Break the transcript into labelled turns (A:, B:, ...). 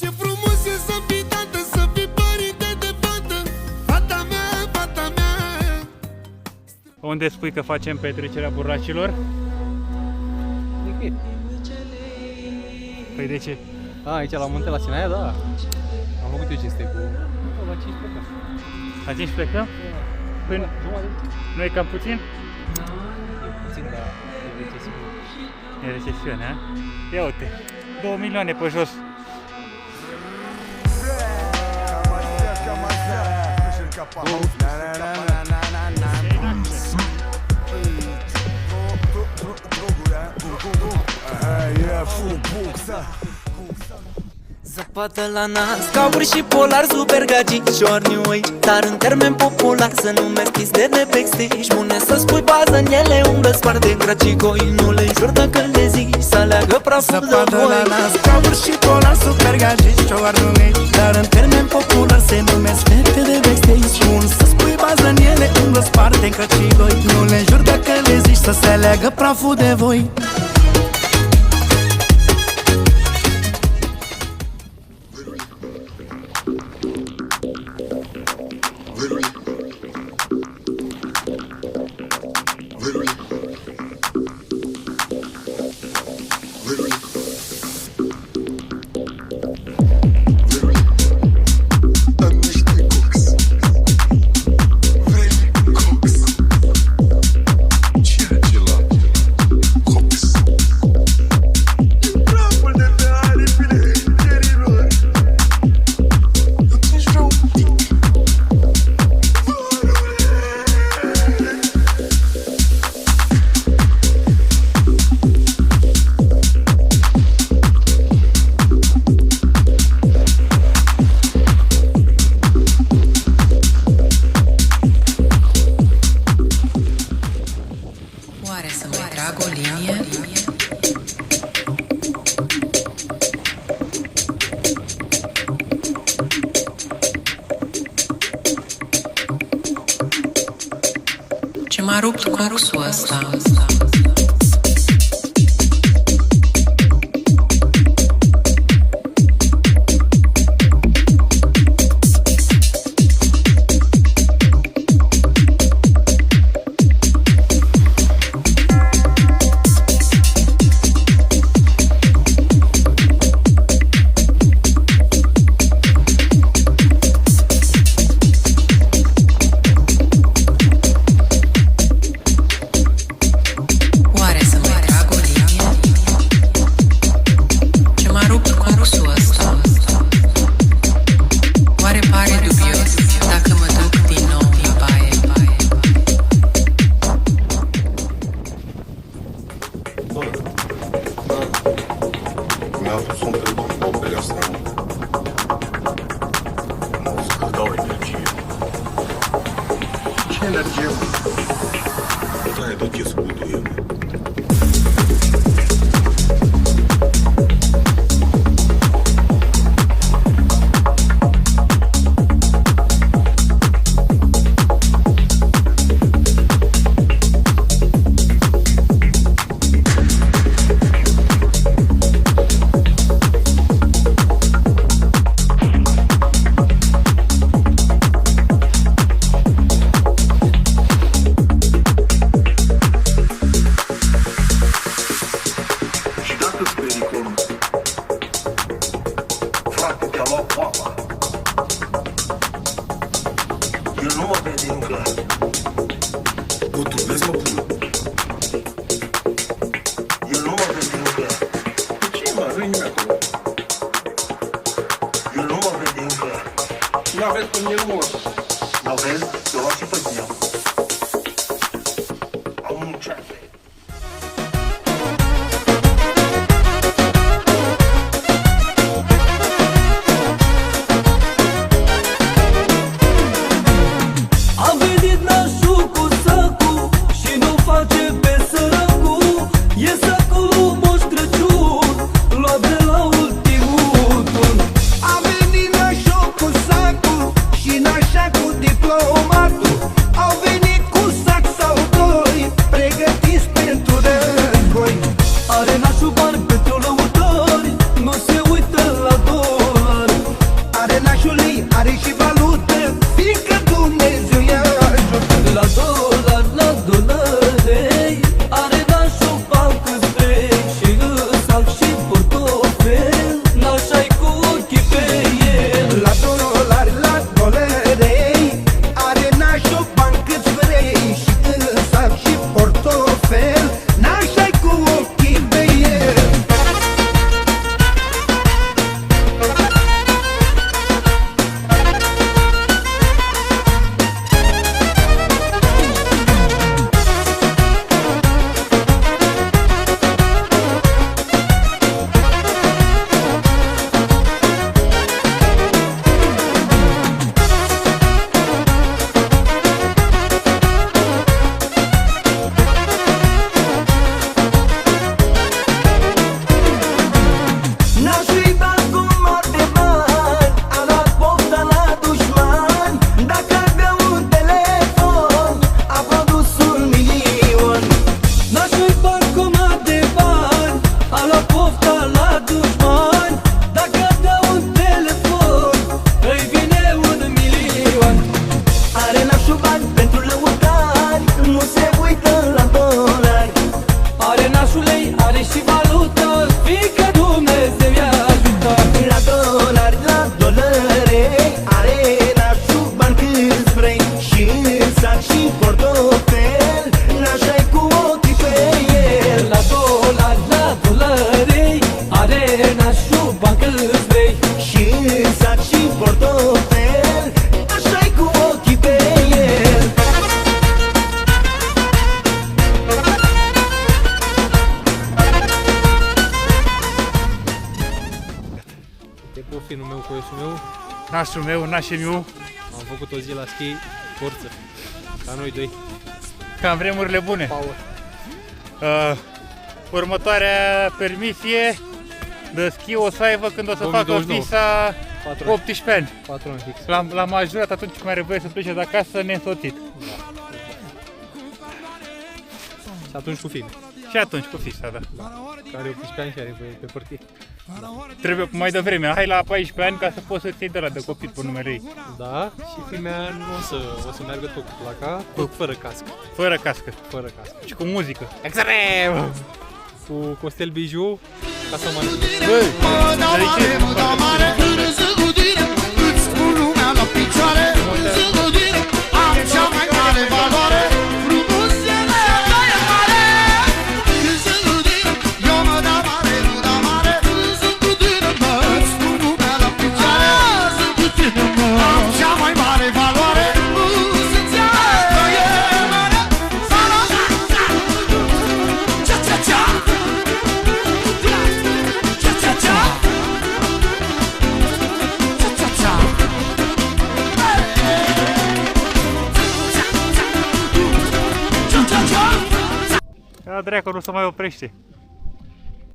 A: Ce frumos e să fii tată, să fii părinte de fată, fata mea, fata mea.
B: Unde spui că facem petrecerea burlacilor?
C: Nicăieri.
B: Păi de ce?
C: Aici la munte, la Sinaia, da. Am făcut eu cinste cu... La 5 plecăm.
B: La 5 plecăm? Păi nu e cam puțin?
C: E puțin, dar e recesiune.
B: E recesiune, a? Ia uite, 2 milioane pe jos.
D: Zăpadă la nas, cauri și polar, super gagișori new age. Dar în termen popular să numesc de backstage. Bune să spui bază în ele, umblă spart de gracigoi. Nu le jur dacă le zici să aleagă praful de voi.
A: Zăpadă la nas, cauri și polar, super gagișori new age. Dar în termen popular se numesc fete de backstage. Bun să spui bază în ele, umblă spart de gracigoi. Nu le jur dacă le zici să se aleagă praful de voi.
E: Oare să mai trag o linie? Ce m-a rupt coxul ăsta?
F: Mi-a pus un pe bobele astea. Mă zic că dau energie. Ce energie? Da, e tot ce scuduie. Eu nu mă vede încă. O, tu vezi, mă până. Eu nu mă vede încă. Ce mă, nu-i nimeni acolo. Eu nu mă vede încă. N-aveți pe mine, mă. N-aveți? Eu l-am și pe tine. Am un ceas.
A: A venit nașul cu sacul și nașa cu diplomatul. Au
D: bancă îți vrei
A: Și în sac și în portofel, așa-i cu ochii pe el.
C: E profinul meu, coiosul meu.
B: Nașul meu, nașul meu.
C: Am făcut o zi la schi, forță. Ca noi doi.
B: Ca în vremurile bune.
C: Power.
B: Următoarea permisie de schi o să aibă când o să facă
C: 2029.
B: visa
C: 4 ani.
B: 18 ani.
C: 4 ani fix.
B: La majorat atunci când are voie să plece de acasă neînsoțit.
C: Și atunci cu film.
B: Și atunci cu fisa, da.
C: Care 18 ani și are voie pe părtie.
B: Trebuie mai devreme, hai la 14 ani ca să poți să-ți iei de la de copil pe numele ei.
C: Da, și filmea nu o să meargă tot cu placa, tot fără cască.
B: Fără cască
C: Fără cască.
B: și cu muzică.
C: Extrem! Cu Costel Bijou, ca să mă
B: Băi, de ce? Da, dracu, nu se mai oprește.